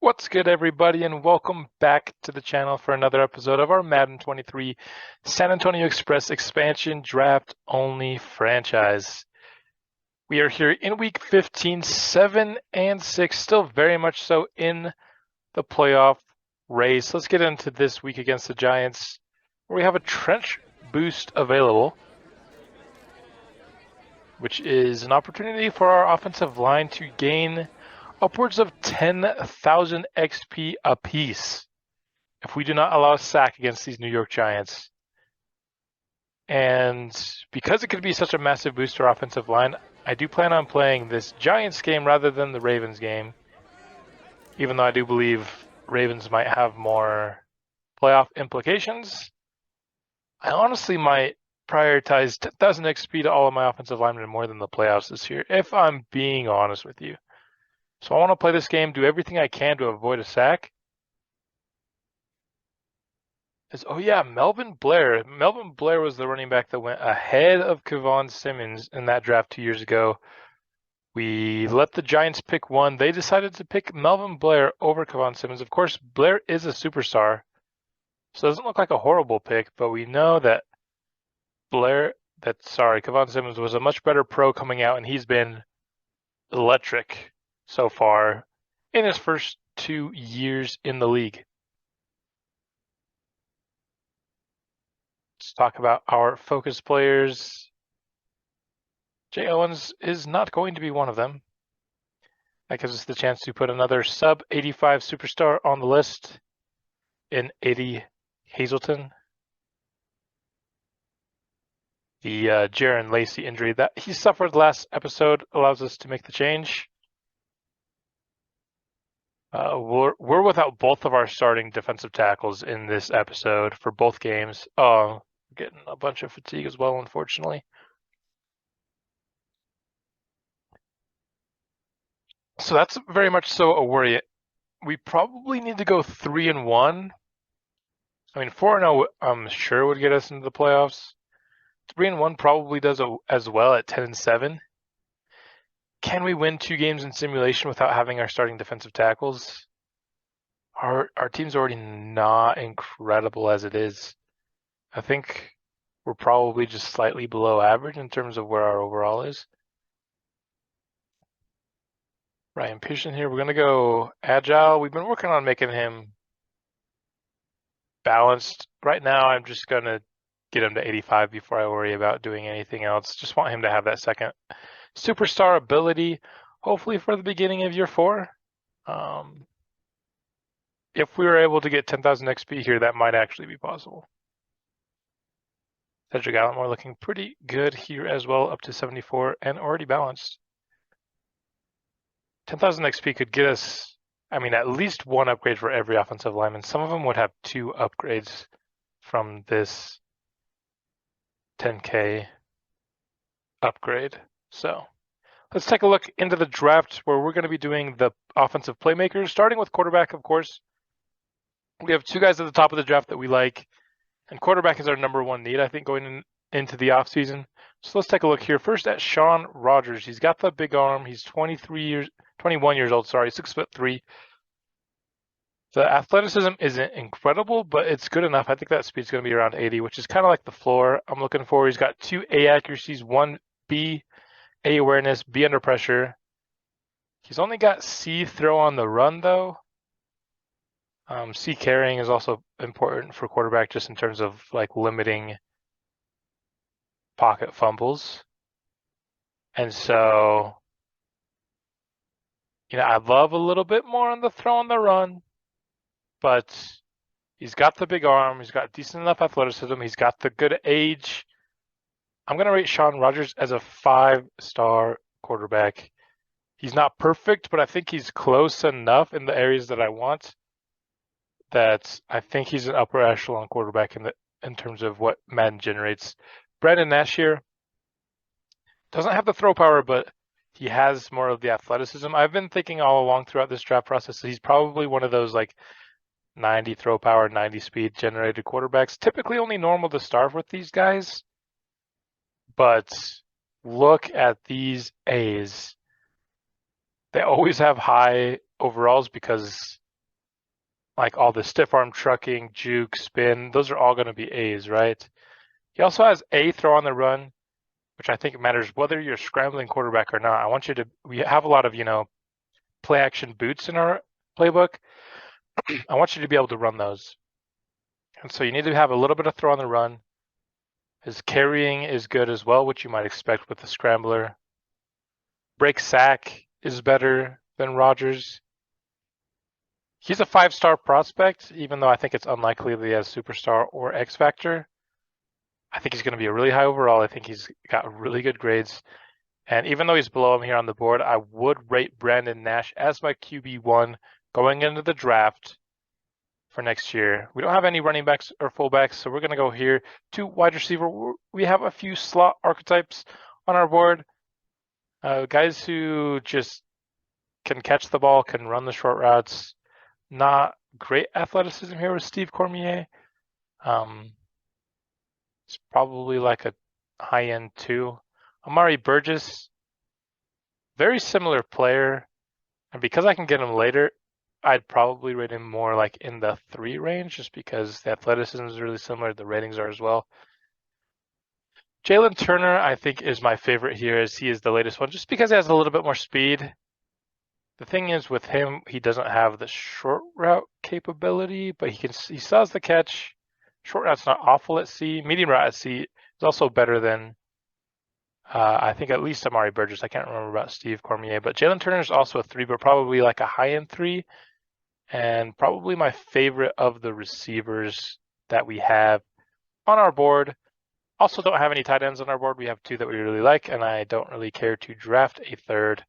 What's good, everybody, and welcome back to the channel for another episode of our Madden 23 San Antonio Express expansion draft only franchise. We are here in week 15, 7-6, still very much so in the playoff race. Let's get into this week against the Giants, where we have a trench boost available, which is an opportunity for our offensive line to gain upwards of 10,000 XP apiece if we do not allow a sack against these New York Giants. And because it could be such a massive boost to our offensive line, I do plan on playing this Giants game rather than the Ravens game, even though I do believe Ravens might have more playoff implications. I honestly might prioritize 10,000 XP to all of my offensive linemen more than the playoffs this year, if I'm being honest with you. So I want to play this game, do everything I can to avoid a sack. Oh yeah, Melvin Blair. Melvin Blair was the running back that went ahead of Simmons in that draft 2 years ago. We let the Giants pick one. They decided to pick Melvin Blair over Simmons. Of course, Blair is a superstar, so it doesn't look like a horrible pick, but we know that Simmons was a much better pro coming out, and he's been electric so far in his first 2 years in the league. Let's talk about our focus players. Jay Owens is not going to be one of them. That gives us the chance to put another sub 85 superstar on the list in Eddie Hazelton. The Jaron Lacey injury that he suffered last episode allows us to make the change. We're without both of our starting defensive tackles in this episode for both games. Oh, getting a bunch of fatigue as well, unfortunately. So that's very much so a worry. We probably need to go 3-1. I mean, 4-0, I'm sure would get us into the playoffs. 3-1 probably does as well at 10-7. Can we win 2 games in simulation without having our starting defensive tackles? Our team's already not incredible as it is. I think we're probably just slightly below average in terms of where our overall is. Ryan Pearson here. We're going to go agile. We've been working on making him balanced. Right now, I'm just going to get him to 85 before I worry about doing anything else. Just want him to have that second superstar ability, hopefully for the beginning of year 4. If we were able to get 10,000 XP here, that might actually be possible. Cedric Allenmore looking pretty good here as well, up to 74 and already balanced. 10,000 XP could get us, I mean, at least 1 upgrade for every offensive lineman. Some of them would have 2 upgrades from this 10K upgrade. So let's take a look into the draft where we're going to be doing the offensive playmakers, starting with quarterback, of course. We have 2 guys at the top of the draft that we like, and quarterback is our number 1 need, I think, going into the offseason. So let's take a look here. First at Sean Rogers. He's got the big arm. He's 21 years old, 6'3". The athleticism isn't incredible, but it's good enough. I think that speed's going to be around 80, which is kind of like the floor I'm looking for. He's got 2 A accuracies, 1 B, A awareness, B under pressure. He's only got C throw on the run, though. C carrying is also important for quarterback just in terms of like limiting pocket fumbles. And so, I'd love a little bit more on the throw on the run, but he's got the big arm. He's got decent enough athleticism. He's got the good age. I'm going to rate Sean Rogers as a 5-star quarterback. He's not perfect, but I think he's close enough in the areas that I want that I think he's an upper echelon quarterback in terms of what Madden generates. Brandon Nash here doesn't have the throw power, but he has more of the athleticism. I've been thinking all along throughout this draft process that he's probably one of those like 90 throw power, 90 speed generated quarterbacks. Typically only normal to start with these guys. But look at these A's. They always have high overalls because like all the stiff arm trucking, juke, spin, those are all going to be A's, right? He also has A, throw on the run, which I think matters whether you're scrambling quarterback or not. I want you to, we have a lot of, play action boots in our playbook. I want you to be able to run those. And so you need to have a little bit of throw on the run. His carrying is good as well, which you might expect with the scrambler. Break sack is better than Rodgers. He's a 5-star prospect, even though I think it's unlikely that he has superstar or X factor. I think he's going to be a really high overall. I think he's got really good grades. And even though he's below him here on the board, I would rate Brandon Nash as my QB1 going into the draft for next year. We don't have any running backs or fullbacks, so we're going to go here to wide receiver. We have a few slot archetypes on our board. Guys who just can catch the ball, can run the short routes. Not great athleticism here with Steve Cormier. It's probably like a high-end 2. Amari Burgess, very similar player. And because I can get him later, I'd probably rate him more like in the 3 range, just because the athleticism is really similar. The ratings are as well. Jalen Turner, I think, is my favorite here, as he is the latest one, just because he has a little bit more speed. The thing is with him, he doesn't have the short route capability, but he still has the catch. Short route's not awful at C. Medium route at C is also better than, I think, at least Amari Burgess. I can't remember about Steve Cormier, but Jalen Turner is also a 3, but probably like a high-end 3, and probably my favorite of the receivers that we have on our board. Also don't have any tight ends on our board. We have 2 that we really like, and I don't really care to draft a 3rd.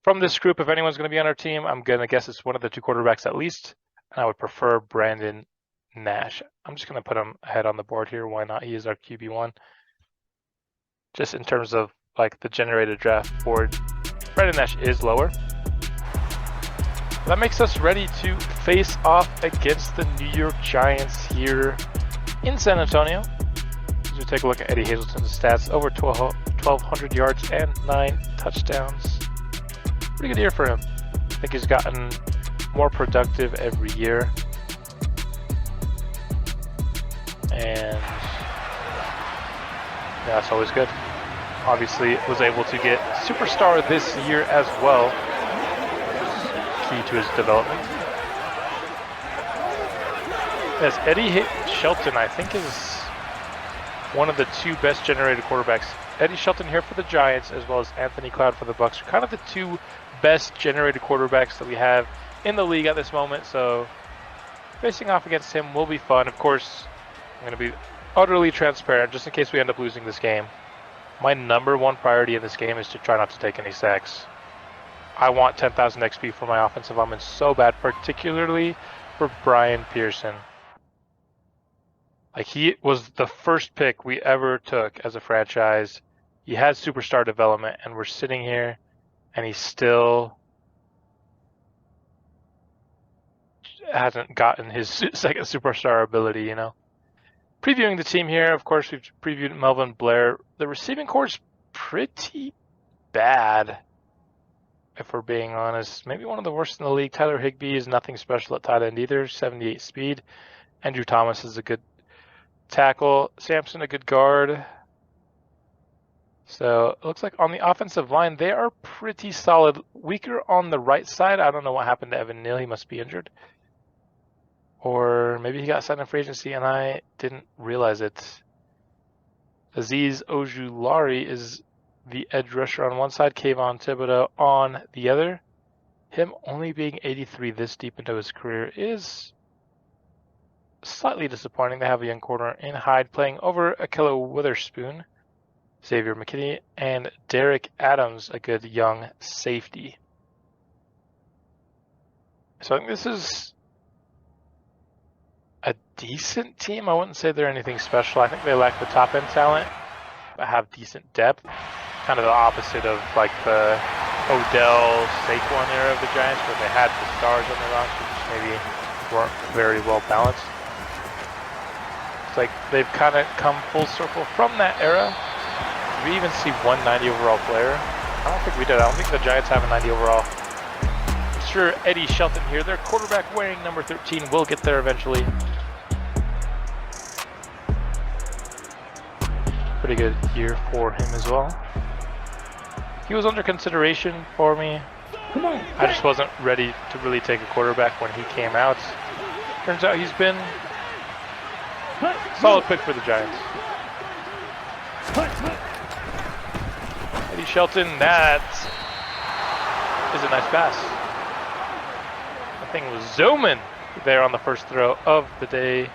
From this group, if anyone's going to be on our team, I'm going to guess it's one of the 2 quarterbacks at least, and I would prefer Brandon Nash. I'm just going to put him ahead on the board here. Why not? He is our QB1. Just in terms of like the generated draft board, Brandon Nash is lower. That makes us ready to face off against the New York Giants here in San Antonio. As we take a look at Eddie Hazelton's stats, over 1,200 yards and 9 touchdowns. Pretty good year for him. I think he's gotten more productive every year. And yeah, that's always good. Obviously was able to get superstar this year as well, which is key to his development. Yes, Eddie Shelton, I think, is one of the 2 best generated quarterbacks. Eddie Shelton here for the Giants, as well as Anthony Cloud for the Bucs, are kind of the 2 best generated quarterbacks that we have in the league at this moment. So facing off against him will be fun. Of course, I'm going to be utterly transparent, just in case we end up losing this game. My #1 priority in this game is to try not to take any sacks. I want 10,000 XP for my offensive lineman so bad, particularly for Brian Pearson. Like, he was the first pick we ever took as a franchise. He has superstar development, and we're sitting here, and he still hasn't gotten his second superstar ability, you know. Previewing the team here, of course, we've previewed Melvin Blair. The receiving core is pretty bad, if we're being honest. Maybe one of the worst in the league. Tyler Higbee is nothing special at tight end either, 78 speed. Andrew Thomas is a good tackle. Sampson, a good guard. So it looks like on the offensive line, they are pretty solid. Weaker on the right side. I don't know what happened to Evan Neal. He must be injured. Or maybe he got signed in free agency and I didn't realize it. Azeez Ojulari is the edge rusher on one side, Kayvon Thibodeau on the other. Him only being 83 this deep into his career is slightly disappointing. They have a young corner in Hyde playing over Ahkello Witherspoon, Xavier McKinney, and Derek Adams, a good young safety. So I think this is a decent team. I wouldn't say they're anything special. I think they lack the top end talent, but have decent depth. Kind of the opposite of like the Odell, Saquon era of the Giants, where they had the stars on their roster, which maybe weren't very well balanced. It's like they've kind of come full circle from that era. Did we even see one 90 overall player? I don't think we did. I don't think the Giants have a 90 overall. Mr. Eddie Shelton here. Their quarterback wearing number 13 will get there eventually. Pretty good year for him as well. He was under consideration for me. I just wasn't ready to really take a quarterback when he came out. Turns out he's been a solid pick for the Giants. Eddie Shelton, that is a nice pass. That thing was zooming there on the first throw of the day.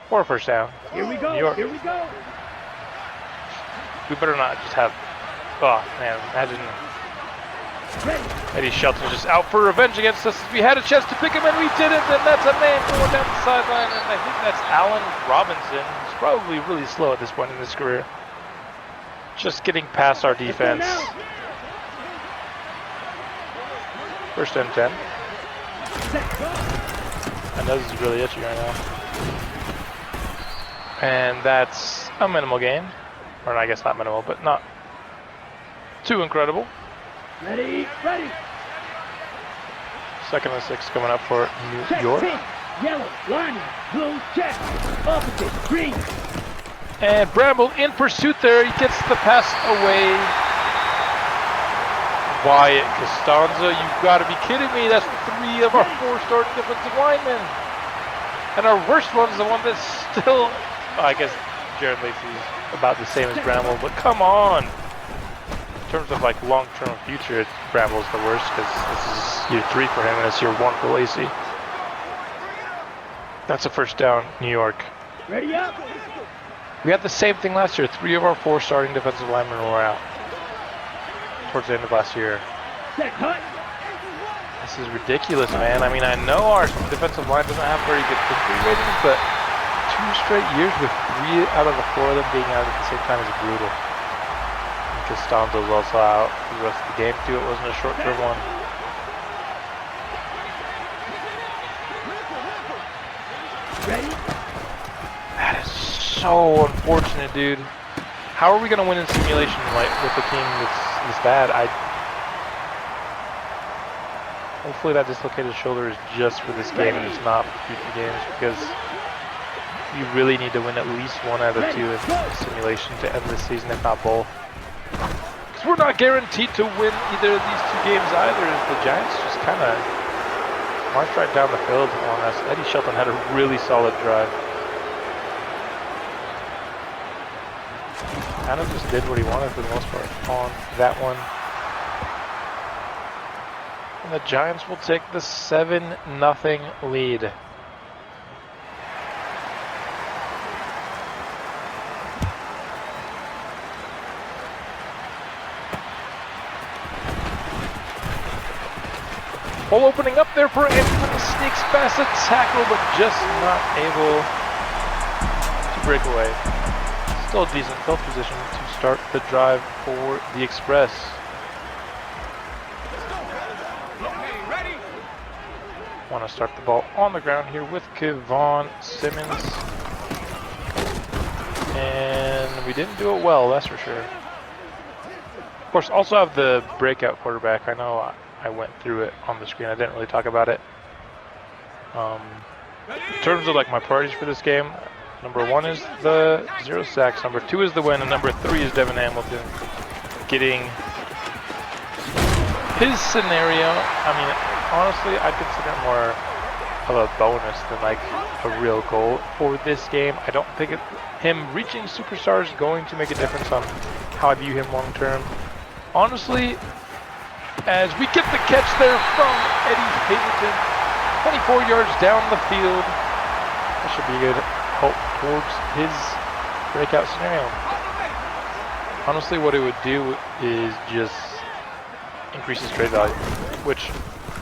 For a first down. Here we go. New York. Here we go. We better not just have. Oh man, imagine Eddie Shelton just out for revenge against us. We had a chance to pick him and we didn't, and that's a man going down the sideline, and I think that's Allen Robinson. He's probably really slow at this point in his career. Just getting past our defense. First and 10. My nose is really itchy right now. And that's a minimal gain. Or I guess not minimal, but not too incredible. Ready, ready. 2nd and 6 coming up for New York. Pink, yellow, lining, blue, check, opposite, green. And Bramble in pursuit there. He gets the pass away. Wyatt Costanza, you've got to be kidding me. That's 3 of our 4 starting defensive linemen. And our worst one's the one that's still, I guess Jared Lacey's about the same as Bramble, but come on. In terms of like long-term future, Bramble's the worst because this is year 3 for him and it's year 1 for Lacey. That's a first down, New York. Ready up. We had the same thing last year. 3 of our 4 starting defensive linemen were out towards the end of last year. Set, cut. This is ridiculous, man. I mean, I know our defensive line doesn't have very good injury ratings, but 2 straight years with 3 out of the 4 of them being out at the same time is brutal. And Costanzo's also out for the rest of the game too. It wasn't a short-term one. Ready. That is so unfortunate, dude. How are we gonna win in simulation like with a team that's this bad? Hopefully that dislocated shoulder is just for this game and it's not for future games, because you really need to win at least 1 out of 2 in simulation to end this season, if not both. Because we're not guaranteed to win either of these 2 games either. The Giants just kind of marched right down the field on us. Eddie Shelton had a really solid drive. Kind of just did what he wanted for the most part on that one. And the Giants will take the 7-0 lead. Hole opening up there for Andrew. Sneaks past a tackle, but just not able to break away. Still a decent field position to start the drive for the Express. Want to start the ball on the ground here with Kevon Simmons. And we didn't do it well, that's for sure. Of course, also have the breakout quarterback. I know I went through it on the screen. I didn't really talk about it. In terms of like my priorities for this game, number 1 is the 0 sacks, number 2 is the win, and number 3 is Devin Hamilton getting his scenario. I mean, honestly, I consider it more of a bonus than like a real goal for this game. I don't think him reaching superstar is going to make a difference on how I view him long term. Honestly, as we get the catch there from Eddie Hazleton, 24 yards down the field, that should be a good hope towards his breakout scenario. Honestly, what it would do is just increase his trade value, which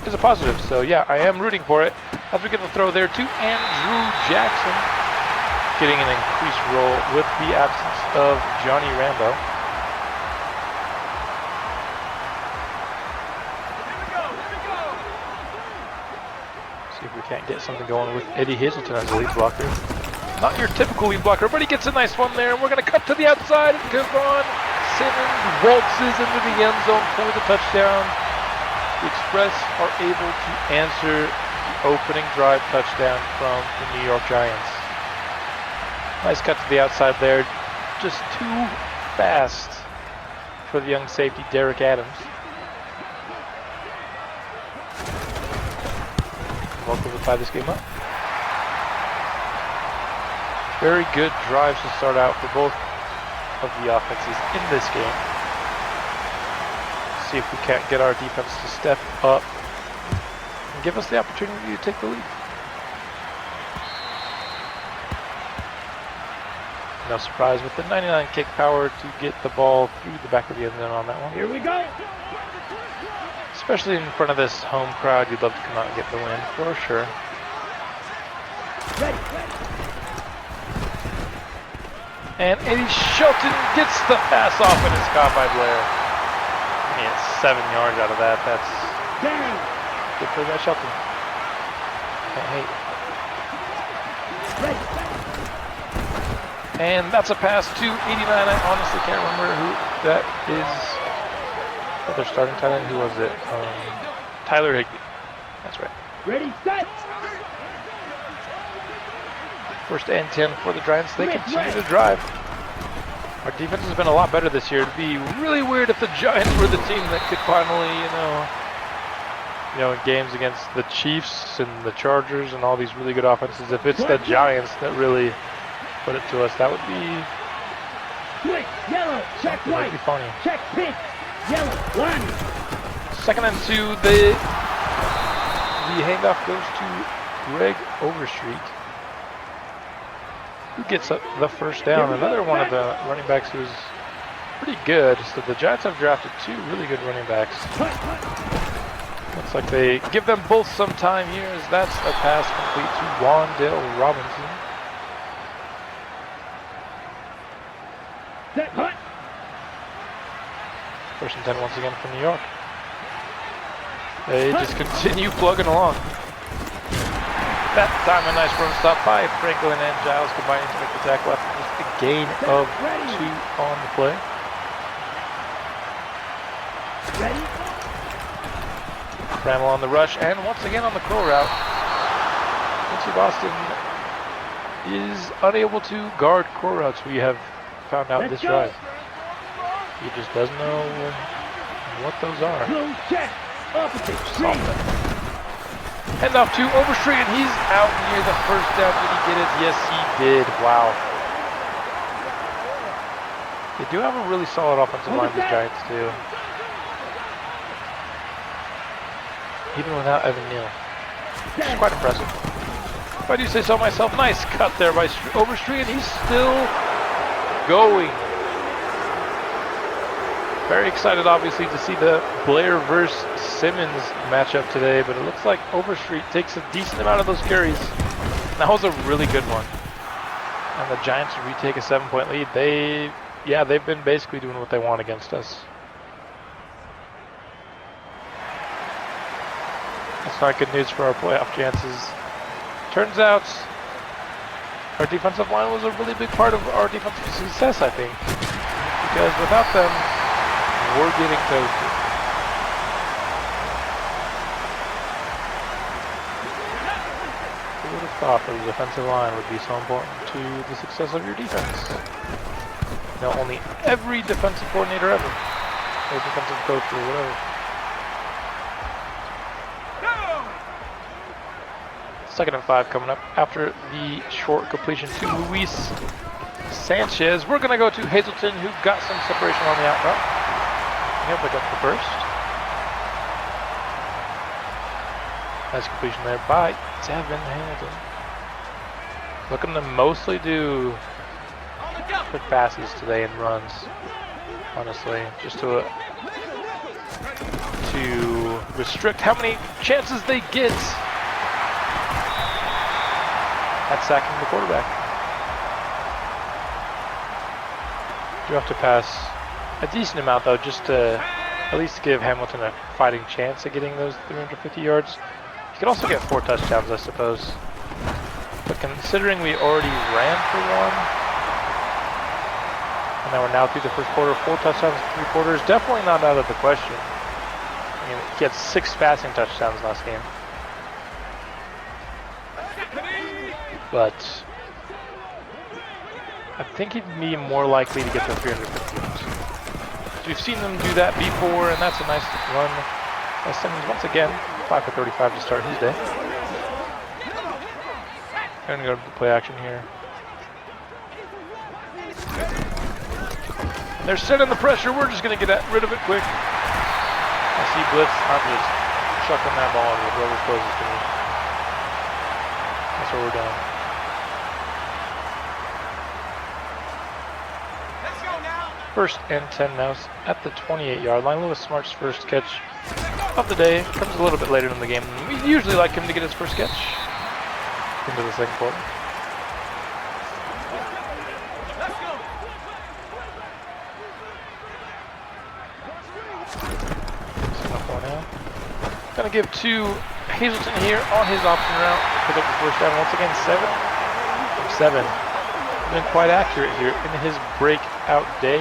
is a positive. So yeah, I am rooting for it. As we get the throw there to Andrew Jackson, getting an increased role with the absence of Johnny Rambo. See if we can't get something going with Eddie Hazleton as a lead blocker. Not your typical lead blocker, but he gets a nice one there, and we're going to cut to the outside, and Kevon Simmons waltzes into the end zone for the touchdown. The Express are able to answer the opening drive touchdown from the New York Giants. Nice cut to the outside there. Just too fast for the young safety, Derek Adams. Welcome to tie this game up. Very good drives to start out for both of the offenses in this game. See if we can't get our defense to step up and give us the opportunity to take the lead. No surprise with the 99 kick power to get the ball through the back of the end zone on that one. Here we go. Especially in front of this home crowd, you'd love to come out and get the win, for sure. Ready. And Eddie Shelton gets the pass off and it's caught by Blair. He gets 7 yards out of that. That's Down. good play by Shelton. Hey. Ready. And that's a pass to 89. I honestly can't remember who that is. Oh, their starting tight end. Who was it? Tyler Higbee. That's right. Ready, set. First and 10 for the Giants. They continue to drive. Our defense has been a lot better this year. It'd be really weird if the Giants were the team that could finally, in games against the Chiefs and the Chargers and all these really good offenses, if it's the Giants that really put it to us, that would be Switch, yellow, check That'd white, be funny. check pink, yellow, line. Second and 2, the handoff goes to Greg Overstreet, who gets the first down. Another one of the running backs who's pretty good. So the Giants have drafted 2 really good running backs. Looks like they give them both some time here, as that's a pass complete to Wandale Robinson. Set, hut. First and 10 once again for New York. They just continue plugging along. That time a nice run stop by Franklin and Giles combining to make the tackle after just a gain of 2 on the play. Ready. Bramwell on the rush, and once again on the curl route. Quincy Boston is unable to guard curl routes. We have found out this drive. He just doesn't know what those are. Blue check. Opposite. Green. Hand off to Overstreet, and he's out near the first down. Did he get it? Yes, he did. Wow. They do have a really solid offensive line, the Giants do. Even without Evan Neal. Which is quite impressive. If I do say so myself, nice cut there by Overstreet, and he's still going. Very excited, obviously, to see the Blair versus Simmons matchup today, but it looks like Overstreet takes a decent amount of those carries. That was a really good one. And the Giants retake a 7-point lead. They've been basically doing what they want against us. That's not good news for our playoff chances. Turns out our defensive line was a really big part of our defensive success, I think. Because without them, we're getting toasted. Who would have thought that the defensive line would be so important to the success of your defense? Only every defensive coordinator ever, or defensive coach or whatever. Second and 5 coming up after the short completion to Luis Sanchez. We're going to go to Hazelton, who got some separation on the out route. He'll pick up the first. Nice completion there by Devin Hamilton. Looking to mostly do quick passes today and runs, honestly, just to restrict how many chances they get at sacking the quarterback. You have to pass a decent amount, though, just to at least give Hamilton a fighting chance at getting those 350 yards. You could also get 4 touchdowns, I suppose. But considering we already ran for 1, and now we're through the first quarter, 4 touchdowns in 3 quarters, definitely not out of the question. I mean, he had 6 passing touchdowns last game. But I think he'd be more likely to get to 350 yards. We've seen them do that before, and that's a nice run by Simmons once again. 5 for 35 to start his day. Going to go to the play action here. They're setting the pressure. We're just going to get rid of it quick. I see blitz. I'm just chucking that ball with whoever's closest to me. That's what we're doing. First and 10 now at the 28-yard line. Lewis Smart's first catch of the day comes a little bit later in the game. We usually like him to get his first catch into the second quarter. Gonna give to Hazelton here on his option route. Pick up the first down once again. 7 from 7. Been quite accurate here in his breakout day.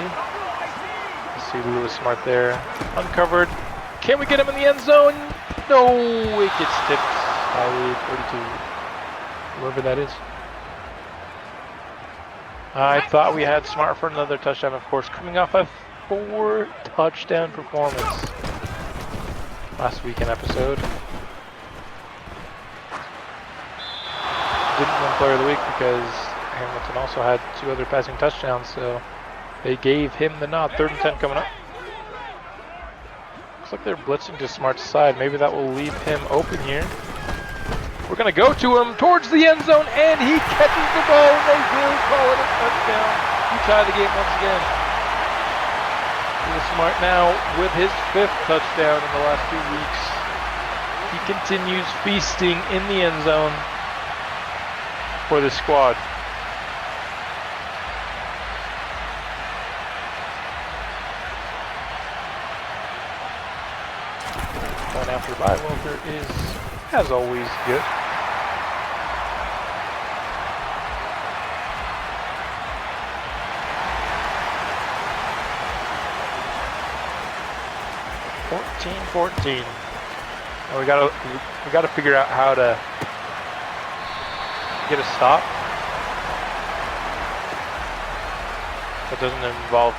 Let's see Lewis Smart there. Uncovered. Can we get him in the end zone? No, it gets tipped by 32. Whoever that is. I thought we had Smart for another touchdown, of course, coming off a 4 touchdown performance last weekend episode. Didn't win Player of the Week because Hamilton also had 2 other passing touchdowns, so they gave him the nod. 3rd and 10 coming up. Looks like they're blitzing to Smart's side. Maybe that will leave him open here. We're going to go to him towards the end zone, and he catches the ball, and they will call it a touchdown. He tied the game once again. Smart now with his 5th touchdown in the last 2 weeks. He continues feasting in the end zone for the squad. Point after bye, Walker is, as always, good. And we gotta figure out how to get a stop that doesn't involve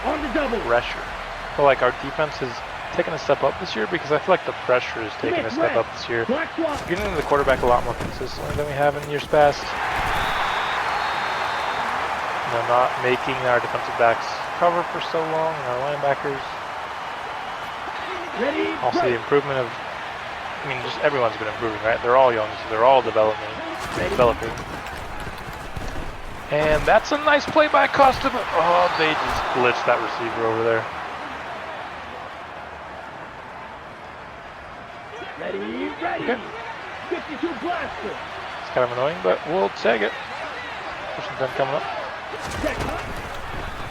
pressure. I feel like our defense has taken a step up this year because I feel like the pressure is taking a step up this year. We're getting to the quarterback a lot more consistently than we have in years past. You know, not making our defensive backs cover for so long and our linebackers. Also the improvement of, I mean, just everyone's been improving, right? They're all young, so they're all developing. And that's a nice play by Costa, but oh, they just blitzed that receiver over there. Okay. 52 blaster. It's kind of annoying, but we'll take it. First and 10 coming up.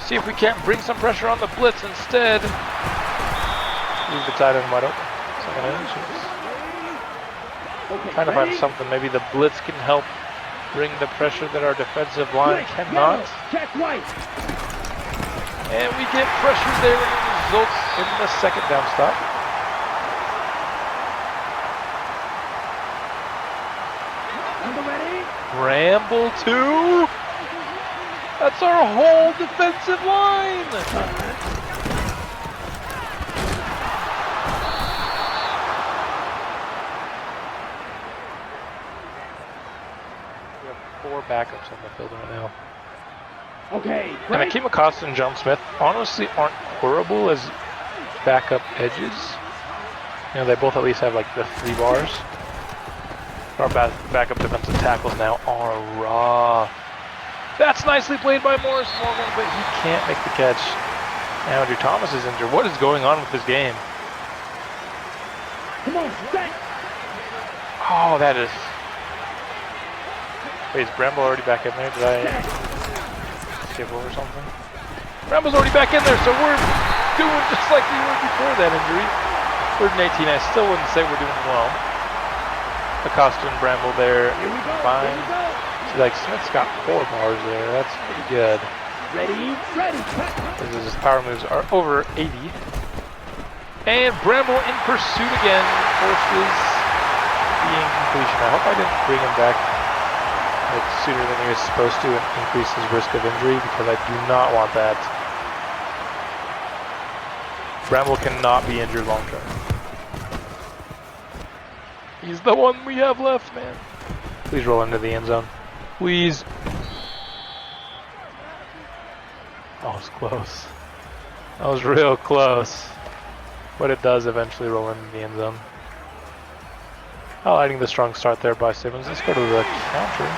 See if we can't bring some pressure on the blitz instead. Leave the tight end wide open. Second inches. Trying to find something. Maybe the blitz can help bring the pressure that our defensive line cannot. And we get pressure there, and it results in the second down stop. Ramble 2. That's our whole defensive line. We have 4 backups on the field right now. Okay. And Akeem Acosta and John Smith honestly aren't horrible as backup edges. You know, they both at least have like the 3 bars. Our backup defensive tackles now are raw. That's nicely played by Morris Morgan, but he can't make the catch. Now Andrew Thomas is injured. What is going on with this game? Come on, set. Oh, that is... Wait, is Bramble already back in there? Did I skip over something? Bramble's already back in there, so we're doing just like we were before that injury. 3rd and 18, I still wouldn't say we're doing well. Acosta and Bramble there, fine. See, like Smith's got 4 bars there. That's pretty good. Ready. His power moves are over 80. And Bramble in pursuit again, forces the incompletion. I hope I didn't bring him back sooner than he was supposed to and increase his risk of injury, because I do not want that. Bramble cannot be injured long term. He's the one we have left, man. Please roll into the end zone. Please. That was close. That was real close. But it does eventually roll into the end zone. Highlighting the strong start there by Simmons. Let's go to the counter.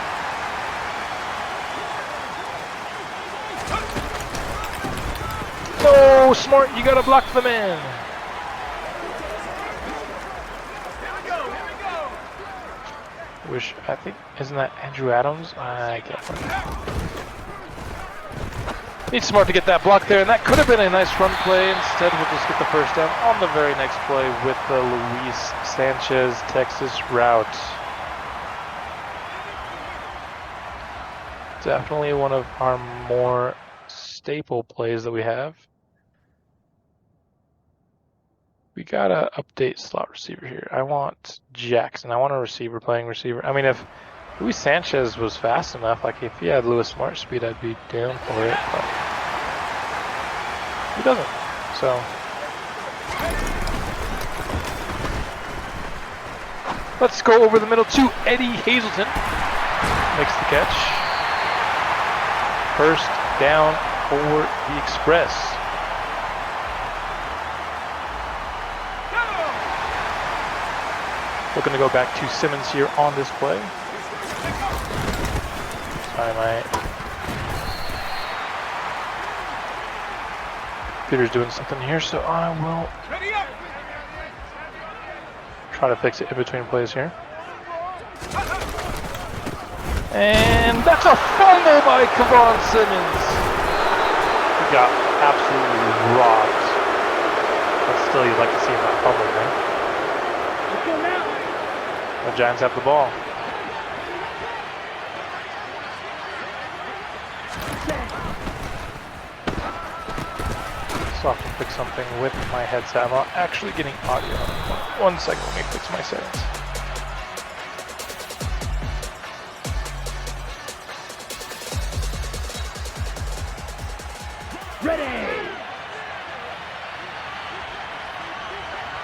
No, Smart, you gotta block the man. Wish, I think, isn't that Andrew Adams? I can't remember. Need Smart to get that block there, and that could have been a nice run play. Instead, we'll just get the first down on the very next play with the Luis Sanchez Texas route. Definitely one of our more staple plays that we have. We gotta update slot receiver here. I want Jackson. I want a receiver playing receiver. I mean, if Luis Sanchez was fast enough, like if he had Lewis Smart speed, I'd be down for it, but he doesn't. So let's go over the middle to Eddie Hazelton. Makes the catch. First down for the Express. Looking to go back to Simmons here on this play. Sorry, my computer's doing something here, so I will try to fix it in between plays here. And that's a fumble by Kevon Simmons. He got absolutely rocked. But still, you'd like to see him not fumble, man. The Giants have the ball. So I have to fix something with my headset. I'm not actually getting audio. One second, let me fix my settings. Ready.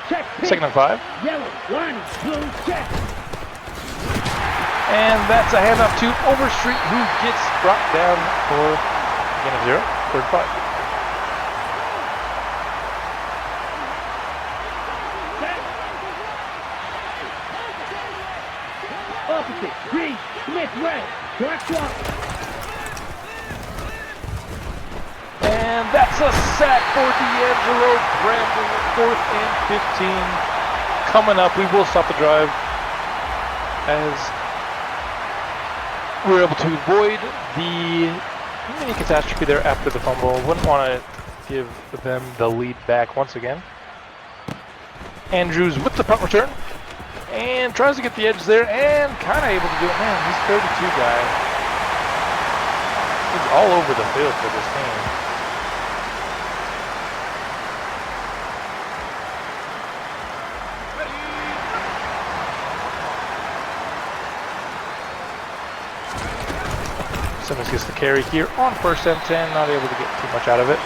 Check. Second and 5. Yellow, line, blue, check. And that's a handoff to Overstreet, who gets brought down for gain of 0, 3rd and 5. Opposite, Green, Smith, right, track swap. And that's a sack for D'Angelo Bramble, 4th and 15. Coming up, we will stop the drive as we're able to avoid the mini catastrophe there after the fumble. Wouldn't want to give them the lead back once again. Andrews with the punt return and tries to get the edge there and kind of able to do it. Man, this 32 guy is all over the field for this team. Simmons gets the carry here on 1st and 10, not able to get too much out of it.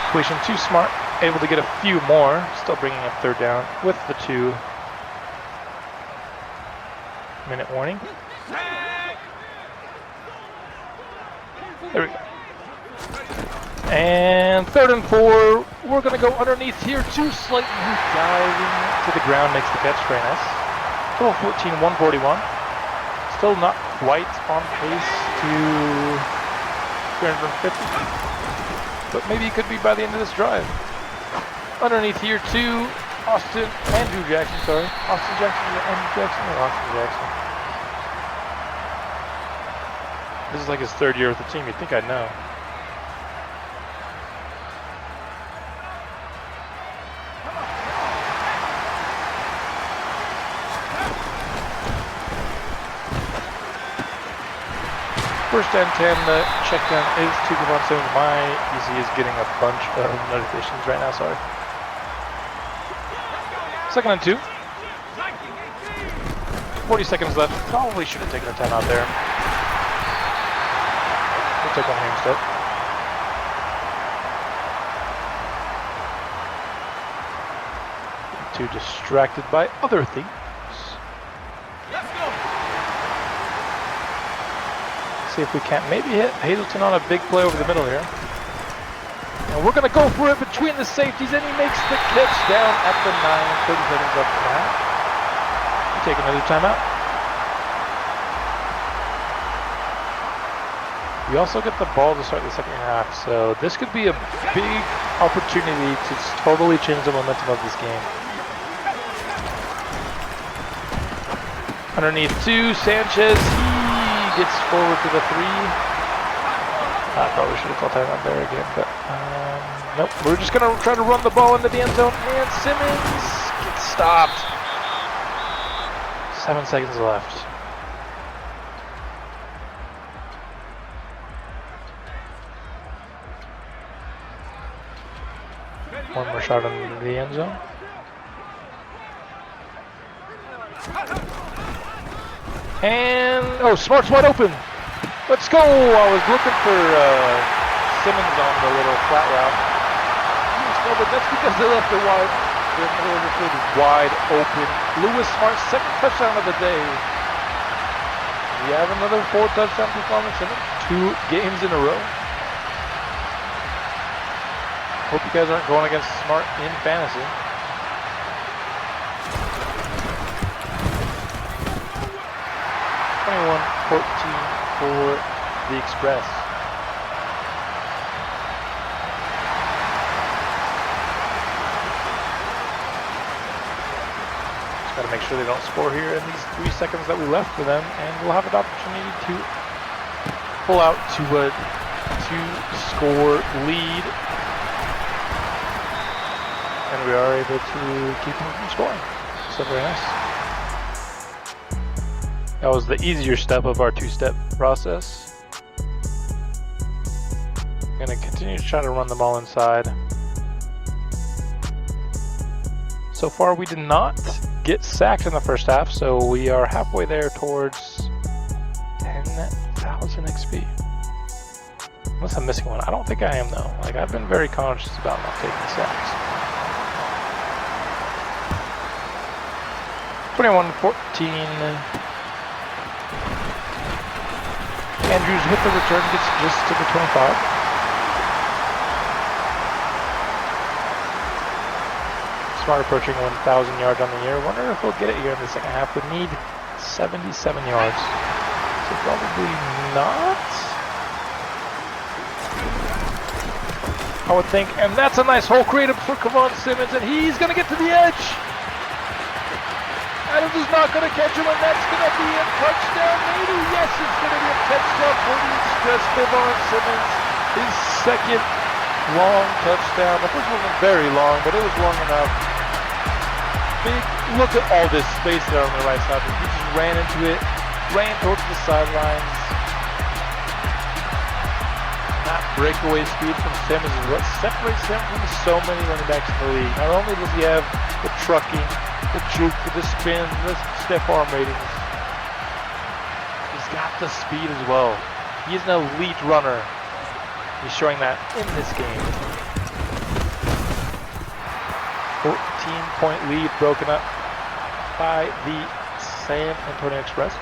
Completion too Smart, able to get a few more, still bringing up 3rd down with the 2-minute warning. There we go. And 3rd and 4, we're going to go underneath here to Slayton, who's diving to the ground, makes the catch, very nice. Total 14, 141. Still not quite on pace to 350, but maybe it could be by the end of this drive. Underneath here to Andrew Jackson, sorry. Austin Jackson or Andrew Jackson or Austin Jackson? This is like his 3rd year with the team, you'd think I'd know. First and 10, the check down is to Kevon Simmons. My PC is getting a bunch of notifications right now, sorry. Second and 2. 40 seconds left. Probably should have taken a timeout there. We'll take one here instead. Too distracted by other things. See if we can't maybe hit Hazelton on a big play over the middle here. And we're going to go for it between the safeties, and he makes the catch down at the 9. 30 seconds left in the half. We take another timeout. We also get the ball to start the second half, so this could be a big opportunity to totally change the momentum of this game. Underneath 2, Sanchez, he gets forward to the 3. I probably should have called timeout there again, but nope. We're just going to try to run the ball into the end zone, and Simmons gets stopped. 7 seconds left. One more shot into the end zone. And, oh, Smart's wide open. Let's go. I was looking for Simmons on the little flat route. No, but that's because they left it wide. The middle of the field is wide open. Lewis Smart's second touchdown of the day. We have another 4 touchdown performance in it. 2 games in a row. Hope you guys aren't going against Smart in fantasy. $21-14 for the Express. Just got to make sure they don't score here in these 3 seconds that we left for them, and we'll have an opportunity to pull out to a 2-score lead. And we are able to keep them from scoring. So very nice. That was the easier step of our 2-step process. I'm gonna continue to try to run the ball inside. So far we did not get sacked in the first half, so we are halfway there towards 10,000 XP. Unless I'm missing one. I don't think I am though. Like, I've been very conscious about not taking sacks. 21-14. Andrews hit the return, gets just to the 25. Smart approaching 1,000 yards on the year. Wonder if we'll get it here in the second half. We need 77 yards. So probably not. I would think. And that's a nice hole created for Kevon Simmons, and he's going to get to the edge. Adams is not going to catch him, and that's going to be a touchdown. Maybe, yes, it's going to be a touchdown for the Express. Kevon Simmons, his second long touchdown. The first one was very long, but it was long enough. Big, look at all this space there on the right side. He just ran into it, ran towards the sidelines. That breakaway speed from Simmons is what separates him from so many running backs in the league. Not only does he have the trucking, the juke, the spin, the stiff arm ratings, he's got the speed as well. He's an elite runner. He's showing that in this game. 14-point lead broken up by the San Antonio Express.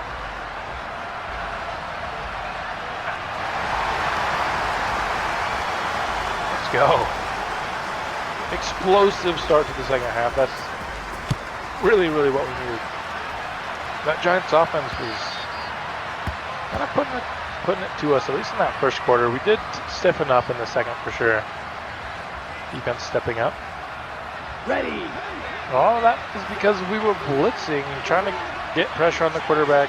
Let's go. Explosive start to the second half. That's really what we needed. That Giants offense was kind of putting it to us, at least in that first quarter. We did stiffen up in the second for sure. Defense stepping up. Ready. And all of that is because we were blitzing and trying to get pressure on the quarterback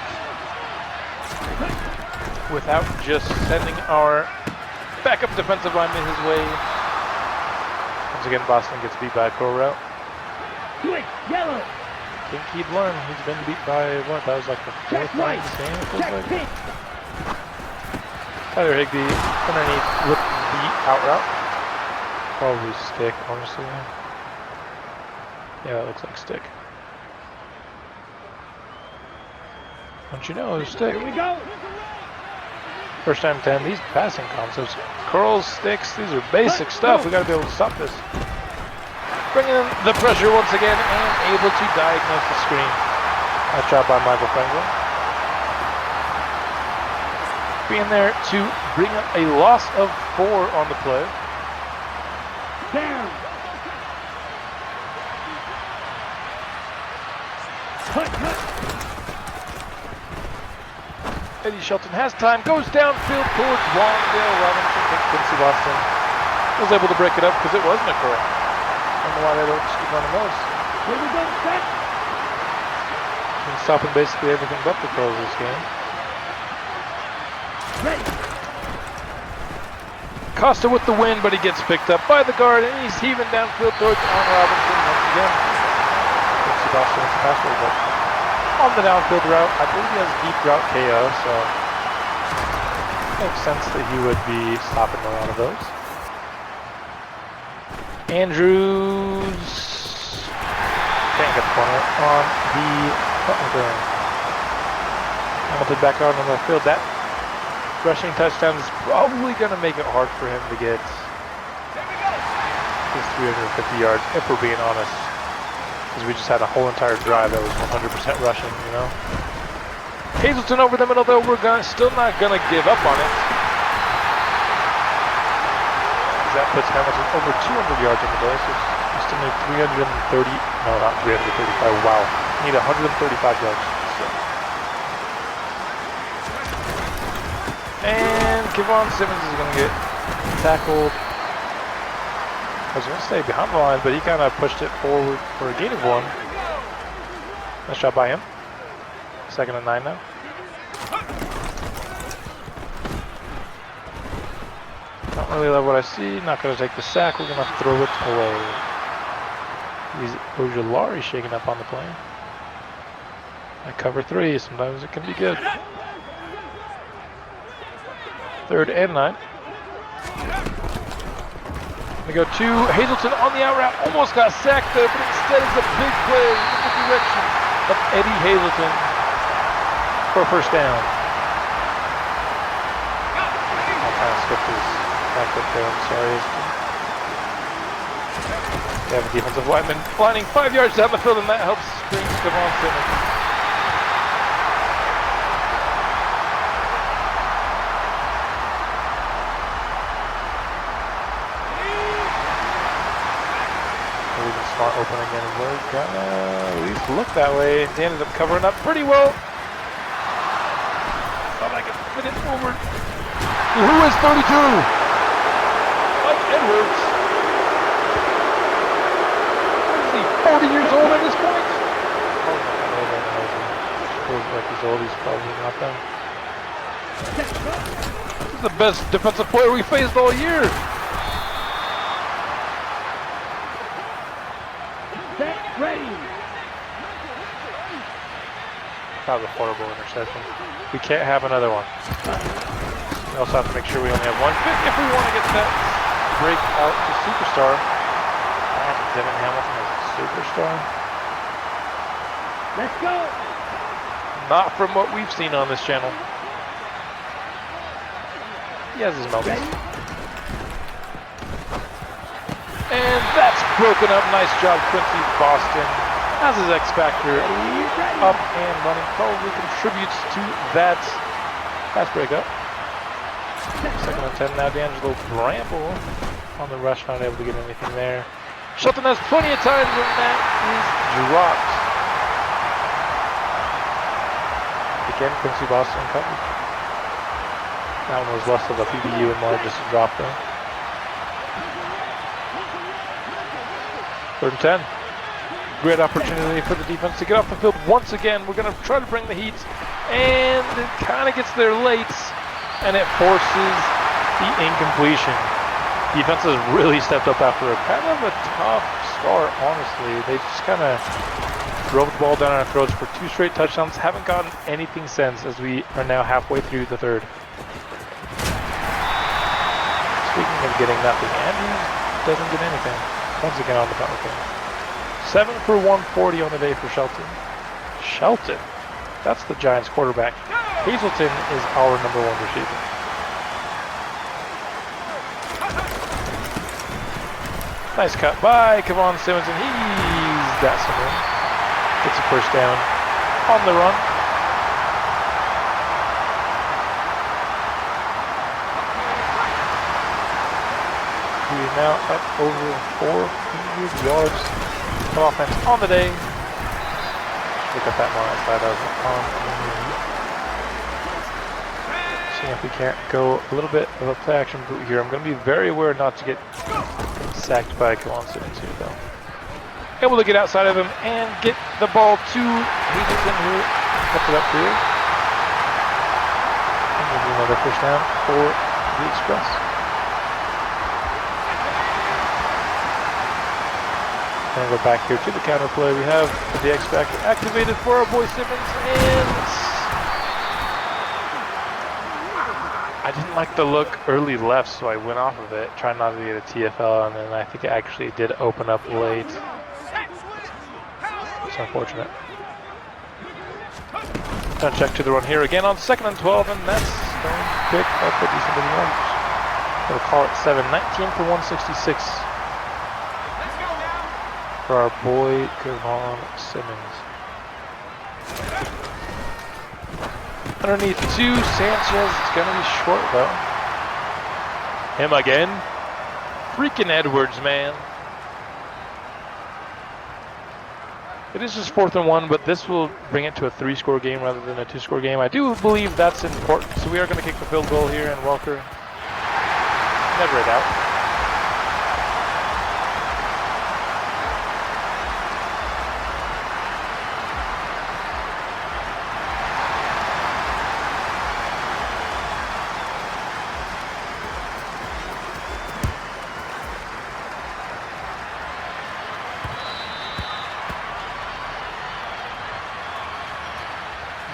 without just sending our backup defensive lineman his way. Once again, Boston gets beat by a curl route. Quick, yellow. I think he'd learn. He's been beat by what? That was like the 4th time in the game. It feels like. Tyler Higbee underneath with the out route. Probably stick, honestly. Yeah, that looks like stick. Don't you know, stick. Here we go. First time 10, these passing concepts, curls, sticks, these are basic stuff. We got to be able to stop this. Bringing in the pressure once again and able to diagnose the screen. Nice job by Michael Franklin. Being there to bring up a loss of 4 on the play. Down. Cut. Eddie Shelton has time, goes downfield towards Wandale Robinson. I think Quincy Boston was able to break it up because it wasn't a curl. I don't know why they don't just keep running those. Here we go, set. Been stopping basically everything but the curls this game. Ready. Costa with the win, but he gets picked up by the guard, and he's heaving downfield towards Allen Robinson once again. Quincy Boston with the pass roll, but on the downfield route, I believe he has deep route KO, so makes sense that he would be stopping a lot of those. Andrews can't get the corner on the Hamilton back out on the field. That rushing touchdown is probably going to make it hard for him to get his 350 yards, if we're being honest. Because we just had a whole entire drive that was 100% rushing, you know. Hazelton over the middle, though. We're still not going to give up on it. That puts Hamilton over 200 yards on the day, so we still need 330, no, not 335, wow. We need 135 yards. So. And Kevon Simmons is going to get tackled. I was going to stay behind the line, but he kind of pushed it forward for a gain of 1. Nice job by him. 2nd and 9 now. Don't really love what I see. Not going to take the sack. We're going to throw it away. Ojulari shaking up on the plane. At cover 3, sometimes it can be good. 3rd and 9. We go to Hazelton on the out route. Almost got sacked there, but instead it's a big play in the direction of Eddie Hazelton for a first down. I kind of skipped his back up there. I'm sorry. They have a defensive lineman lining 5 yards down the field, and that helps bring Kevon Simmons. Smart open again, and we're gonna at least look that way. They ended up covering up pretty well. Thought I could fit it forward. Who is 32? Mike Edwards. What is he, 40 years old at this point? Oh, feels like he's old. He's probably not done. This is the best defensive player we faced all year. Ready. That was a horrible interception. We can't have another one. We also have to make sure we only have one pick if we want to get that break out to superstar. Devin Hamilton is a superstar. Let's go. Not from what we've seen on this channel. He has his moments. And that's broken up. Nice job, Quincy Boston. Has his X Factor up and running. Probably contributes to that pass breakup. 2nd and 10 now. D'Angelo Bramble on the rush, not able to get anything there. Shelton has plenty of times, and that is dropped. Again, Quincy Boston covered. That one was less of a PBU and more just a drop though. 3rd and 10. Great opportunity for the defense to get off the field once again. We're going to try to bring the heat, and it kind of gets there late, and it forces the incompletion. Defense has really stepped up after a kind of a tough start, honestly. They just kind of drove the ball down our throats for 2 straight touchdowns. Haven't gotten anything since, as we are now halfway through the 3rd. Speaking of getting nothing, Andrews doesn't get anything. Once again on the power play. 7 for 140 on the day for Shelton. Shelton? That's the Giants quarterback. Hazelton is our #1 receiver. Nice cut by Kevon Simmons, and he's got some room. Gets a first down on the run. We are now up over 400 yards of offense on the day. Look at that more outside of on. See if we can't go a little bit of a play action boot here. I'm going to be very aware not to get sacked by Kevon Simmons here, though. Able to get outside of him and get the ball to Hazelton, who kept it up here. And we'll do another first down for the Express. And go back here to the counter play. We have the X Factor activated for our boy Simmons, and I didn't like the look early left, so I went off of it, trying not to get a TFL, and then I think it actually did open up late. It's unfortunate. Gonna check to the run here again on 2nd and 12, and that's going to pick up a decent bit of yards. We'll call it 7-19 for 166 for our boy Kevon Simmons. Underneath 2, Sanchez. It's going to be short, though. Him again. Freaking Edwards, man. It is just 4th and 1, but this will bring it to a 3-score game rather than a 2-score game. I do believe that's important. So we are going to kick the field goal here, and Welker never a doubt.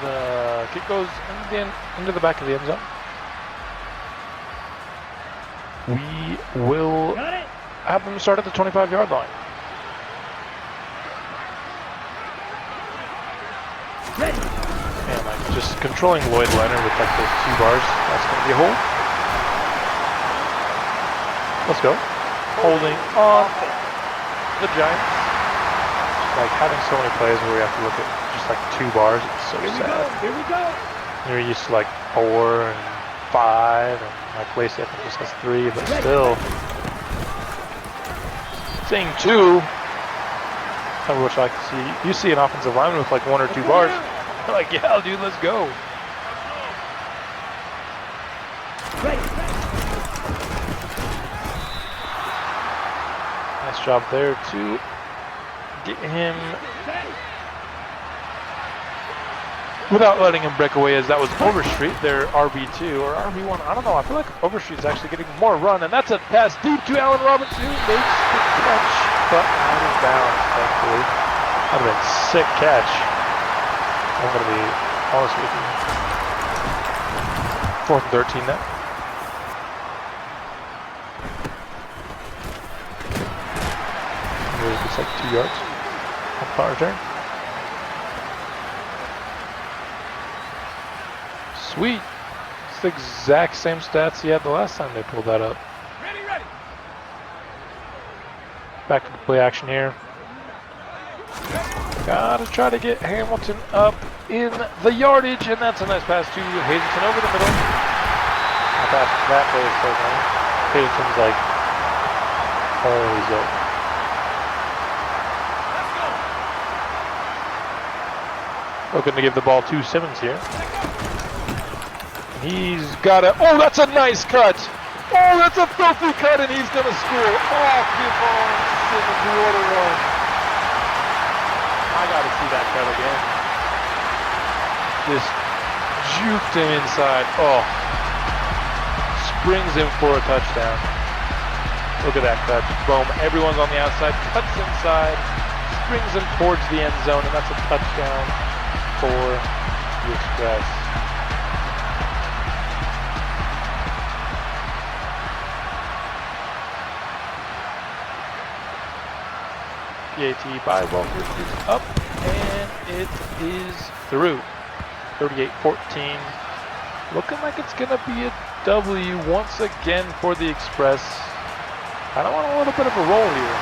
The kick goes into the back of the end zone. We will have them start at the 25-yard line. And like just controlling Lloyd Leonard with like those 2 bars. That's going to be a hold. Let's go. Holding on the Giants. Like having so many plays where we have to look at just like 2 bars, it's so sad. Here we go. You're used to like 4 and 5, and like Lacey I think just has 3, but still. Seeing 2, I wish I could see. You see an offensive lineman with like 1 or 2 bars. I'm like, yeah, dude, let's go. Nice job there to get him without letting him break away, as that was Overstreet, their RB2 or RB1. I don't know. I feel like Overstreet's actually getting more run, and that's a pass deep to Allen Robinson, who makes the catch, but out of bounds, thankfully. That would have been a sick catch. I'm going to be honest with you. 4th and 13 now. It's like 2 yards on punt return. Sweet. It's the exact same stats he had the last time they pulled that up. Ready. Back to the play action here. Gotta try to get Hamilton up in the yardage, and that's a nice pass to Hazelton over the middle. I thought that play was so nice. Hazelton's like, holy dope. Looking to give the ball to Simmons here. He's got a, oh, that's a nice cut. Oh, that's a filthy cut, and he's going to score. Oh, give on Simmons, what a run. I got to see that cut again. Just juked him inside. Oh, springs him for a touchdown. Look at that cut. Boom, everyone's on the outside, cuts inside, springs him towards the end zone, and that's a touchdown for the Express. PAT by Walker is up, and it is through. 38-14. Looking like it's going to be a W once again for the Express. I don't want a little bit of a roll here.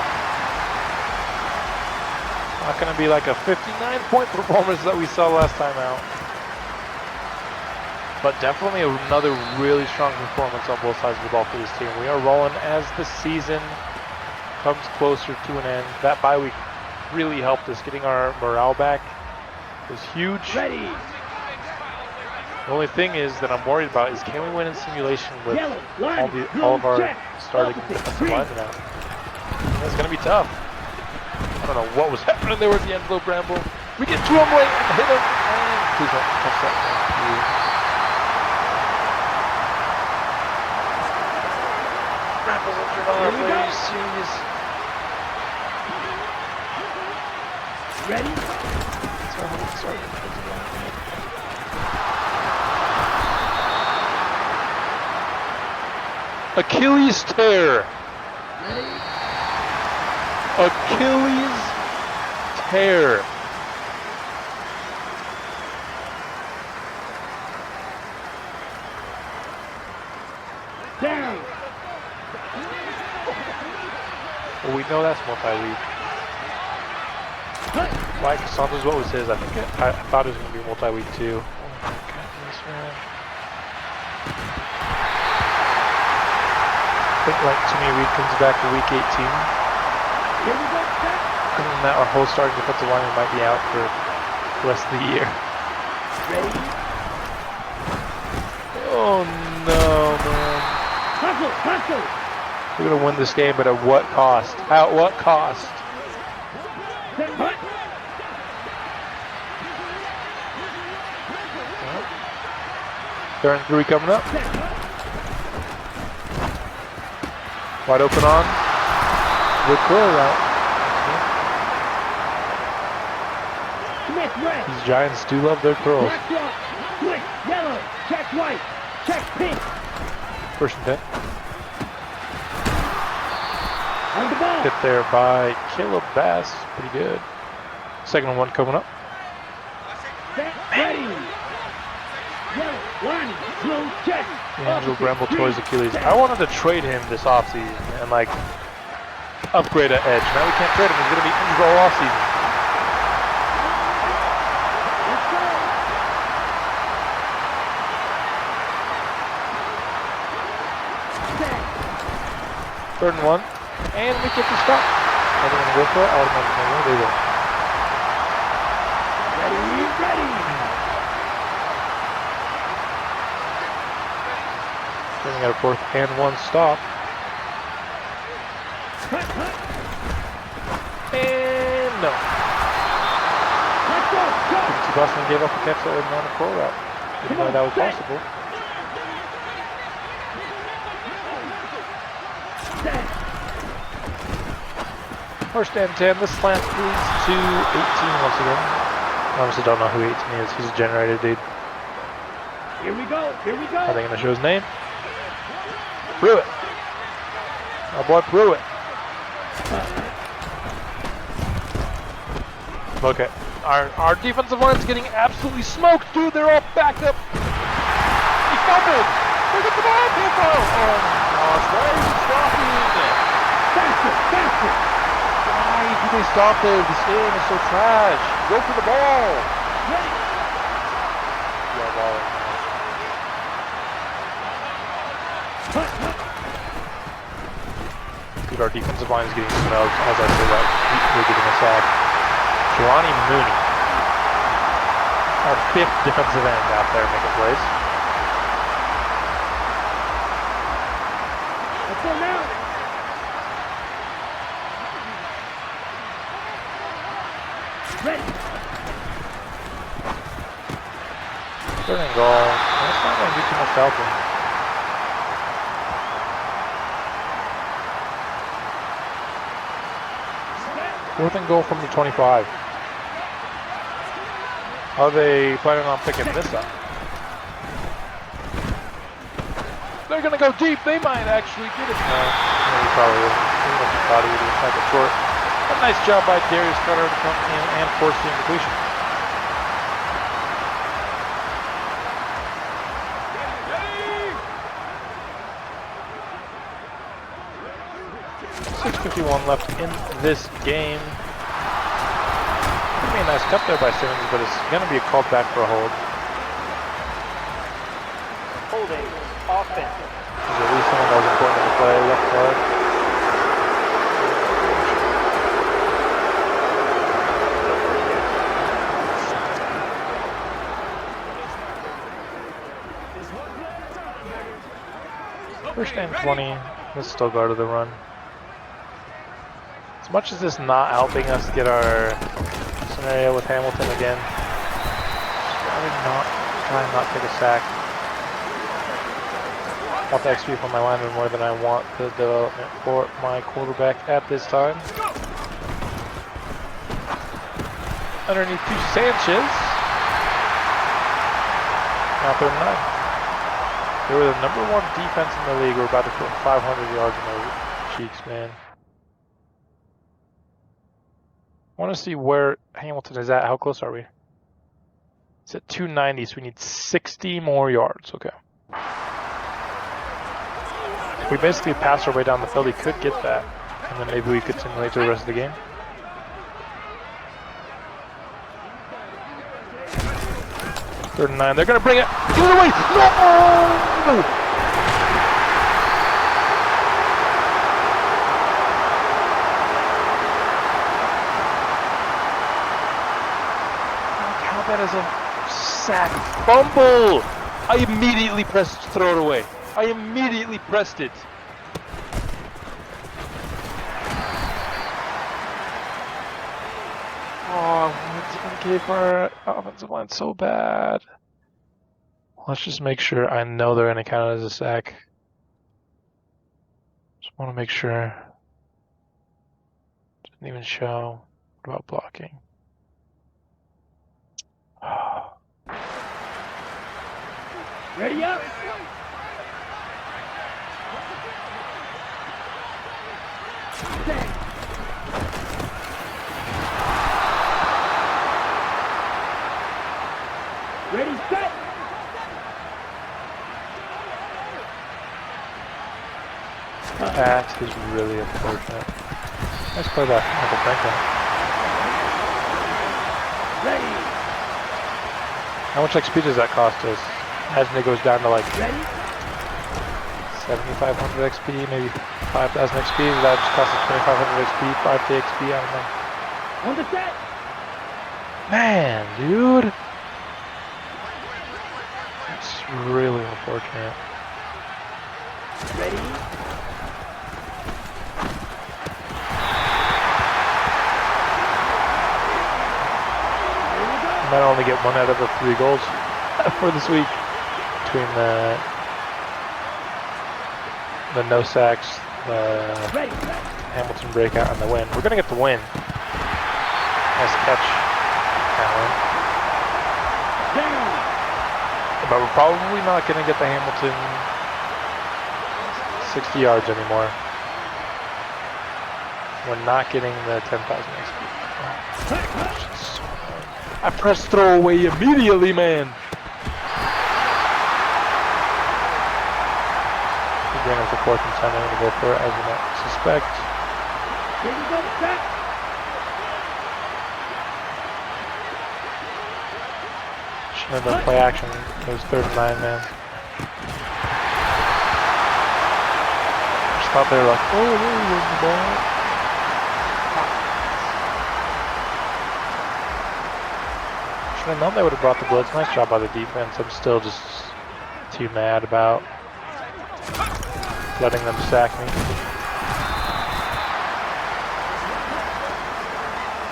Not going to be like a 59-point performance that we saw last time out. But definitely another really strong performance on both sides of the ball for this team. We are rolling as the season comes closer to an end. That bye week really helped us. Getting our morale back was huge. Ready. The only thing is that I'm worried about is, can we win in simulation with all of our starting defensive linemen out? That's going to be tough. I don't know what was happening there with the end of Bramble. We get to him late and hit him. And please don't touch that. Thank you. Bramble's injured on our play. Are you serious? Ready? Sorry. Achilles tear. Achilles tear. Down. Well, we know that's multi-week. Mike Santos, what was his? I thought it was going to be multi-week too. Oh my goodness, man. I think like to me, Reed comes back to week 18. Here we go. Other than that, our whole starting defensive lineman might be out for the rest of the year. Ready? Oh no, man. Hustle. We're going to win this game, but at what cost? At what cost? Hut. Third and 3 coming up. Wide open on the curl route. These Giants do love their curls. Switch, yellow, check white, check pink. First and 10. On the ball. Hit there by Caleb Bass. Pretty good. Second and 1 coming up. Set, ready. Yellow, line, slow, check. Angel Bramble towards Achilles. I wanted to trade him this offseason and like upgrade at edge. Now we can't trade him. He's going to be injured all offseason. Let's go. Set. Third and 1. And we get the stop. Are they going to go for it? I would imagine they will. They will. Ready. Then we got a 4th and 1 stop. Hut. And no. Let's go. Boston gave up a catch that was not a pro route. Didn't know that was possible. Set. First and 10. The slant leads to 18 once again. I honestly don't know who 18 is. He's a generated dude. Here we go. Are they going to show his name? Pruitt. Our boy Pruitt. Okay. Our defensive line's getting absolutely smoked, dude. They're all backed up. He fumbled. Look at the ball, Pipo. Oh my gosh. Why are you stopping it? Faster. Why do they stop there? This game is so trash. Go for the ball. Ready. Yeah, ball. Hut. Dude, our defensive line is getting smoked. As I say that, we're getting a sack. Jelani Mooney, our 5th defensive end out there making plays. Let's go now. Ready. Third and goal. That's not going to do too much helping. Fourth and goal from the 25. Are they planning on picking this up? They're going to go deep. They might actually get it. No, he probably isn't. He thought he would have had it short. A nice job by Darius Carter to come in and force the incompletion. .6:51 left in this game. Gonna be a nice cut there by Simmons, but it's going to be a called back for a hold. Holding. Offense. There's at least someone that was important to the play. Left guard. First and 20. Let's still go to the run. As much as this not helping us get our scenario with Hamilton again, try and not take a sack. I want the XP for my lineman more than I want the development for my quarterback at this time. Underneath to Sanchez. Now 39. They were the #1 defense in the league. We're about to put 500 yards in their cheeks, man. I want to see where Hamilton is at. How close are we? It's at 290, so we need 60 more yards. Okay. If we basically pass our way down the field, he could get that. And then maybe we could simulate to the rest of the game. Third and 9. They're going to bring it. Give it away. No! That is a sack fumble. I immediately pressed throw it away. I immediately pressed it. Oh, I gave our offensive line so bad. Let's just make sure I know they're going to count it as a sack. Just want to make sure. Didn't even show. What about blocking? Ready up. Set. Ready, set. That is really unfortunate. Nice play by Michael Franklin. Ready. How much XP does that cost us? Imagine it goes down to like Ready. 7,500 XP, maybe 5,000 XP. That just cost us 2,500 XP, 5K XP, I don't know. On the set. Man, dude. That's really unfortunate. Ready. Might only get 1 out of the 3 goals for this week between the no sacks, the Hamilton breakout, and the win. We're gonna get the win. Nice catch, Allen. But we're probably not gonna get the Hamilton 60 yards anymore. We're not getting the 10,000 XP. I pressed throw away immediately, man. Again, it's a 4th and 10. I'm gonna go for it as you might suspect. Here we go, set. Shouldn't have done play action. It was 3rd and 9, man. Just thought they were like, oh, there's the ball. Should have known they would have brought the blitz. Nice job by the defense. I'm still just too mad about letting them sack me.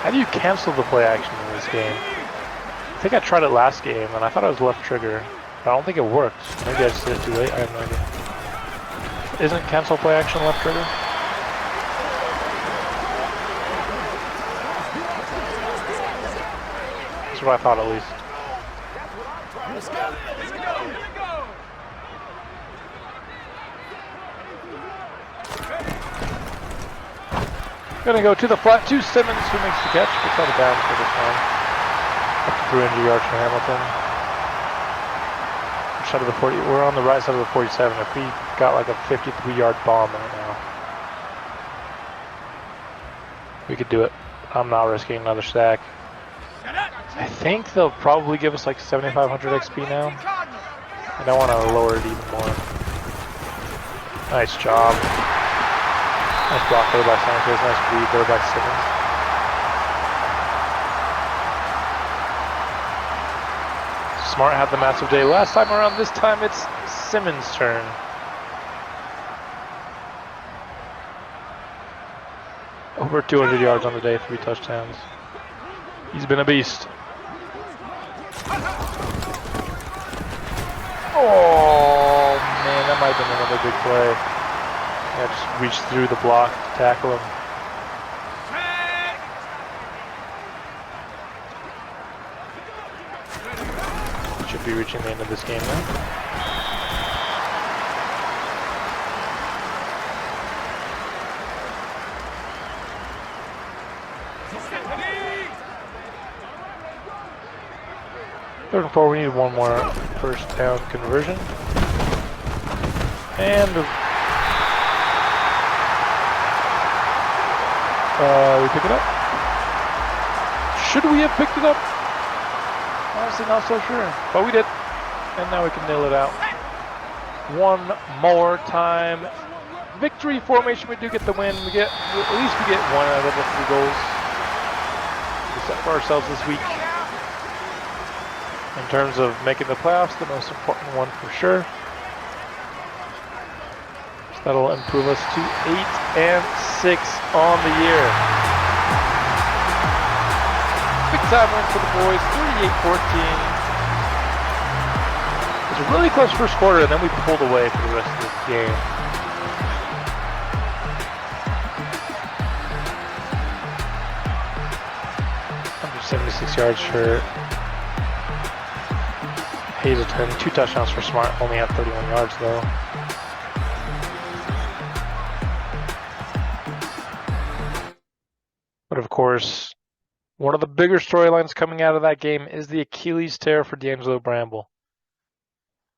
How do you cancel the play action in this game? I think I tried it last game and I thought it was left trigger, but I don't think it worked. Maybe I just did it too late. I have no idea. Isn't cancel play action left trigger? That's what I thought at least. Let's go. Let's go. Gonna go to the flat to Simmons, who makes the catch. Gets out of bounds for this one. Up to 300 yards for Hamilton. Side of the 40. We're on the right side of the 47. If we got like a 53-yard bomb right now, we could do it. I'm not risking another sack. I think they'll probably give us like 7,500 XP now. I don't want to lower it even more. Nice job. Nice block there by Sanchez. Nice read there by Simmons. Smart had the massive day last time around. This time it's Simmons' turn. Over 200 yards on the day, 3 touchdowns. He's been a beast. Oh man, that might have been another big play. Yeah, just reached through the block to tackle him. Should be reaching the end of this game now. Third and 4, we need one more first down conversion. And we pick it up. Should we have picked it up? Honestly, not so sure, but we did. And now we can nail it out. One more time. Victory formation, we do get the win. At least we get one out of the 3 goals. We set for ourselves this week. In terms of making the playoffs, the most important one for sure. So that'll improve us to 8-6 on the year. Big time win for the boys, 38-14. It was a really close first quarter, and then we pulled away for the rest of this game. $176 yards for Hazleton, 2 touchdowns for Smart, only had 31 yards though. But of course, one of the bigger storylines coming out of that game is the Achilles tear for D'Angelo Bramble.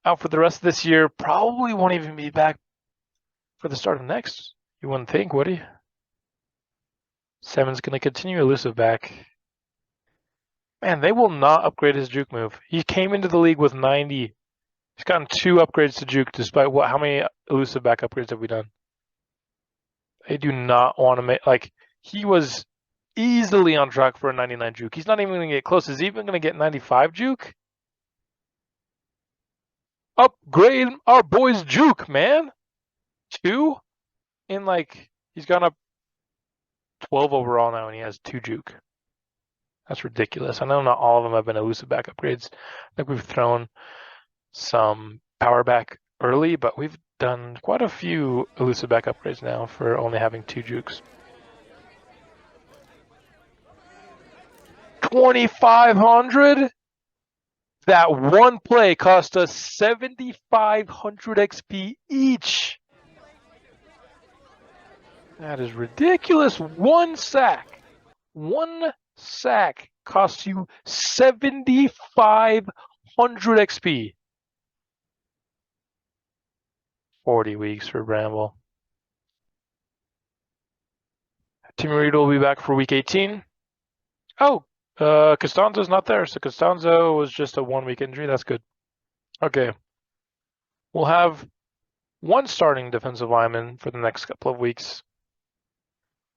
Out for the rest of this year, probably won't even be back for the start of next. You wouldn't think, would he? Simmons going to continue elusive back. Man, they will not upgrade his juke move. He came into the league with 90. He's gotten 2 upgrades to juke, despite how many elusive back upgrades have we done? They do not want to make, like, he was easily on track for a 99 juke. He's not even going to get close. Is he even going to get 95 juke? Upgrade our boy's juke, man. 2? In like, he's gone up 12 overall now and he has 2 juke. That's ridiculous. I know not all of them have been elusive back upgrades. I think we've thrown some power back early, but we've done quite a few elusive back upgrades now for only having 2 jukes. 2,500? That one play cost us 7,500 XP each. That is ridiculous. 1 sack. 1 sack costs you 7,500 XP. 40 weeks for Bramble. Team Reed will be back for week 18. Oh, Costanzo's not there, so Costanzo was just a 1-week injury. That's good. Okay. We'll have 1 starting defensive lineman for the next couple of weeks.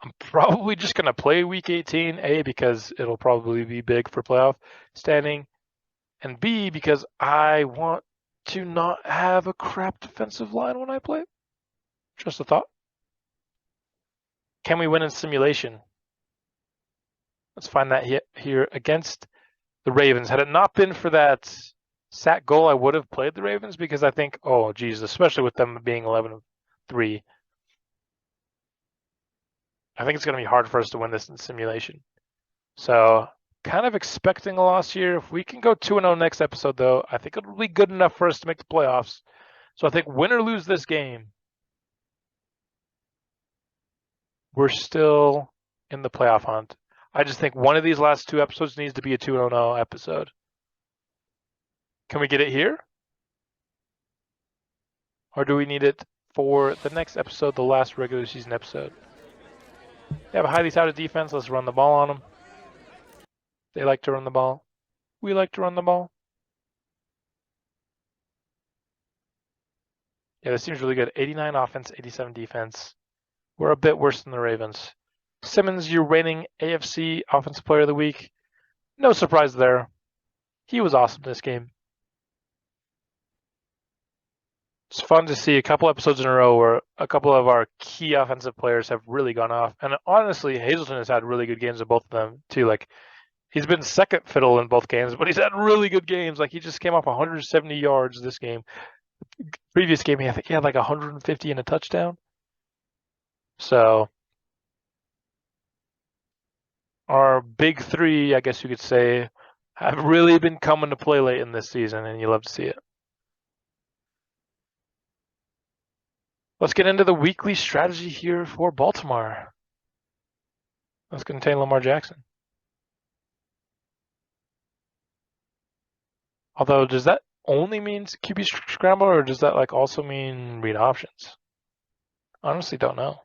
I'm probably just going to play week 18, A, because it'll probably be big for playoff standing, and B, because I want to not have a crap defensive line when I play. Just a thought. Can we win in simulation? Let's find that here against the Ravens. Had it not been for that sack goal, I would have played the Ravens because I think, oh, geez, especially with them being 11-3, I think it's going to be hard for us to win this in simulation. So kind of expecting a loss here. If we can go 2-0 next episode, though, I think it'll be good enough for us to make the playoffs. So I think win or lose this game, we're still in the playoff hunt. I just think one of these last 2 episodes needs to be a 2-0 episode. Can we get it here? Or do we need it for the next episode, the last regular season episode? They have a highly touted defense. Let's run the ball on them. They like to run the ball. We like to run the ball. Yeah, this seems really good. 89 offense, 87 defense. We're a bit worse than the Ravens. Simmons, your reigning AFC Offensive Player of the Week. No surprise there. He was awesome this game. It's fun to see a couple episodes in a row where a couple of our key offensive players have really gone off. And honestly, Hazelton has had really good games in both of them too. Like, he's been second fiddle in both games, but he's had really good games. Like, he just came off 170 yards this game. Previous game, I think he had like 150 and a touchdown. So our big 3, I guess you could say, have really been coming to play late in this season, and you love to see it. Let's get into the weekly strategy here for Baltimore. Let's contain Lamar Jackson. Although, does that only mean QB scramble, or does that like also mean read options? Honestly, don't know.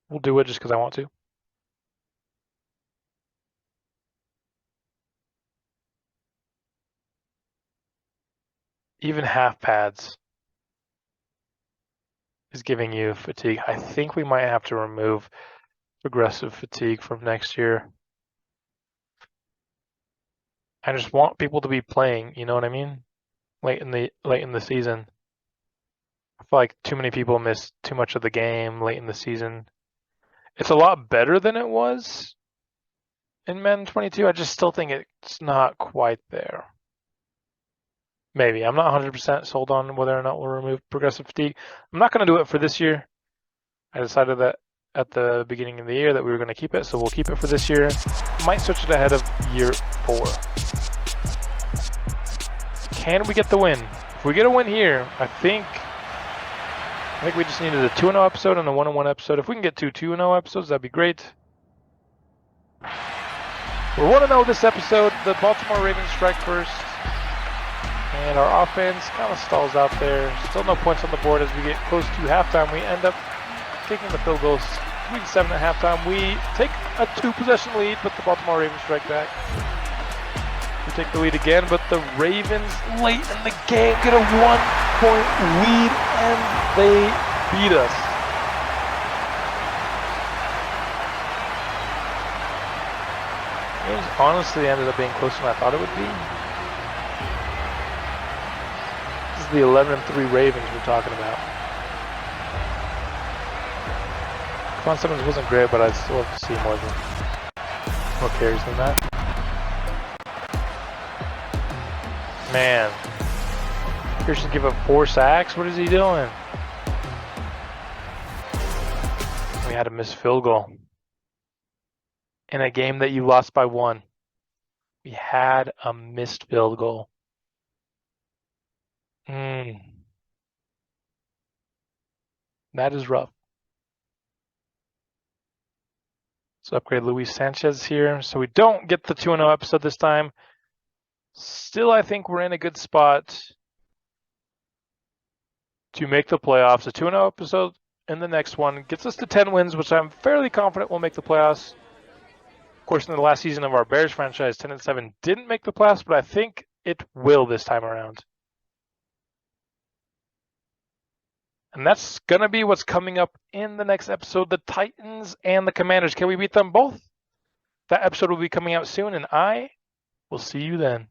We'll do it just because I want to. Even half pads is giving you fatigue. I think we might have to remove progressive fatigue from next year. I just want people to be playing, you know what I mean? Late in the season. I feel like too many people miss too much of the game late in the season. It's a lot better than it was in Madden 22. I just still think it's not quite there. Maybe. I'm not 100% sold on whether or not we'll remove progressive fatigue. I'm not going to do it for this year. I decided that at the beginning of the year that we were going to keep it, so we'll keep it for this year. Might switch it ahead of year 4. Can we get the win? If we get a win here, I think we just needed a 2-0 episode and a 1-1 episode. If we can get 2 2-0 episodes, that'd be great. We're 1-0 this episode. The Baltimore Ravens strike first. And our offense kind of stalls out there. Still no points on the board as we get close to halftime. We end up taking the field goals 3-7 at halftime. We take a 2-possession lead, but the Baltimore Ravens strike back. We take the lead again, but the Ravens late in the game get a 1-point lead and they beat us. Games honestly ended up being closer than I thought it would be. This is the 11-3 Ravens we're talking about. Simmons wasn't great, but I'd still love to see more carries than that. Man, Pearson give up 4 sacks. What is he doing? We had a missed field goal in a game that you lost by 1. We had a missed field goal. That is rough. So upgrade Luis Sanchez here. So we don't get the 2-0 episode this time. Still, I think we're in a good spot to make the playoffs. A 2-0 episode in the next one gets us to 10 wins, which I'm fairly confident will make the playoffs. Of course, in the last season of our Bears franchise, 10-7 didn't make the playoffs, but I think it will this time around. And that's going to be what's coming up in the next episode, the Titans and the Commanders. Can we beat them both? That episode will be coming out soon, and I will see you then.